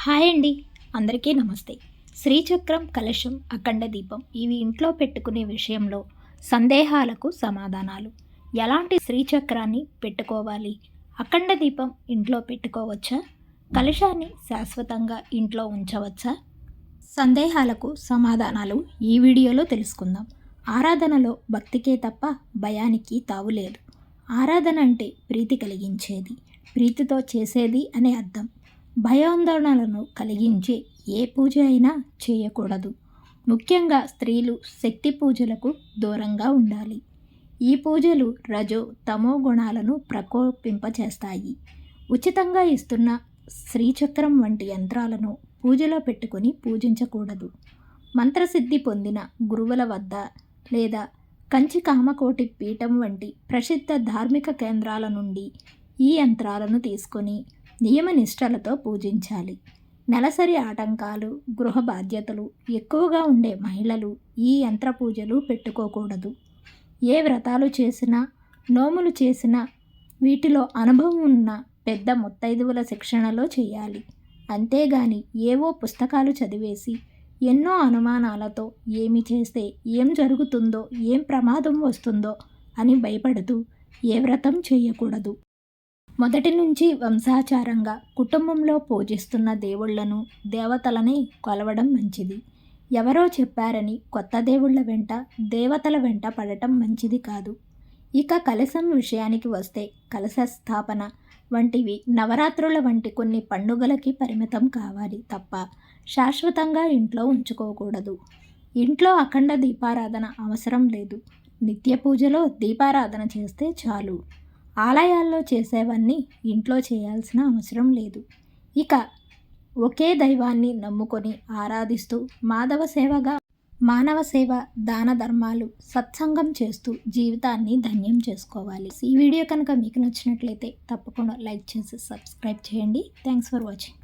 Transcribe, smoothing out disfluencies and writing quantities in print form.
Hi అండి, అందరికీ నమస్తే. శ్రీచక్రం, కలశం, అఖండ దీపం ఇవి ఇంట్లో పెట్టుకునే విషయంలో సందేహాలకు సమాధానాలు. ఎలాంటి శ్రీచక్రాన్ని పెట్టుకోవాలి? అఖండ దీపం ఇంట్లో పెట్టుకోవచ్చా? కలశాన్ని శాశ్వతంగా ఇంట్లో ఉంచవచ్చా? సందేహాలకు సమాధానాలు ఈ వీడియోలో తెలుసుకుందాం. ఆరాధనలో భక్తికే తప్ప భయానికి తావులేదు. ఆరాధన అంటే ప్రీతి కలిగించేది, ప్రీతితో చేసేది అనే అర్థం. భయాందోళనలను కలిగించే ఏ పూజ అయినా చేయకూడదు. ముఖ్యంగా స్త్రీలు శక్తి పూజలకు దూరంగా ఉండాలి. ఈ పూజలు రజో తమో గుణాలను ప్రకోపింపచేస్తాయి. ఉచితంగా ఇస్తున్న శ్రీచక్రం వంటి యంత్రాలను పూజలో పెట్టుకొని పూజించకూడదు. మంత్రసిద్ధి పొందిన గురువుల వద్ద లేదా కంచి కామకోటి పీఠం వంటి ప్రసిద్ధ ధార్మిక కేంద్రాల నుండి ఈ యంత్రాలను తీసుకొని నియమనిష్టలతో పూజించాలి. నెలసరి ఆటంకాలు, గృహ బాధ్యతలు ఎక్కువగా ఉండే మహిళలు ఈ యంత్ర పూజలు పెట్టుకోకూడదు. ఏ వ్రతాలు చేసినా, నోములు చేసినా వీటిలో అనుభవం ఉన్న పెద్ద ముత్తైదువుల శిక్షణలో చేయాలి. అంతేగాని ఏవో పుస్తకాలు చదివేసి ఎన్నో అనుమానాలతో ఏమి చేస్తే ఏం జరుగుతుందో, ఏం ప్రమాదం వస్తుందో అని భయపడుతూ ఏ వ్రతం చేయకూడదు. మొదటి నుంచి వంశాచారంగా కుటుంబంలో పూజిస్తున్న దేవుళ్లను, దేవతలని కొలవడం మంచిది. ఎవరో చెప్పారని కొత్త దేవుళ్ల వెంట, దేవతల వెంట పడటం మంచిది కాదు. ఇక కలశం విషయానికి వస్తే కలశ స్థాపన వంటివి నవరాత్రుల వంటి కొన్ని పండుగలకి పరిమితం కావాలి తప్ప శాశ్వతంగా ఇంట్లో ఉంచుకోకూడదు. ఇంట్లో అఖండ దీపారాధన అవసరం లేదు. నిత్య పూజలో దీపారాధన చేస్తే చాలు. ఆలయాల్లో చేసేవన్నీ ఇంట్లో చేయాల్సిన అవసరం లేదు. ఇక ఒకే దైవాన్ని నమ్ముకొని ఆరాధిస్తూ మానవ సేవ, దాన ధర్మాలు, సత్సంగం చేస్తూ జీవితాన్ని ధన్యం చేసుకోవాలి. ఈ వీడియో కనుక మీకు నచ్చినట్లయితే తప్పకుండా లైక్ చేసి సబ్స్క్రైబ్ చేయండి. Thanks for watching.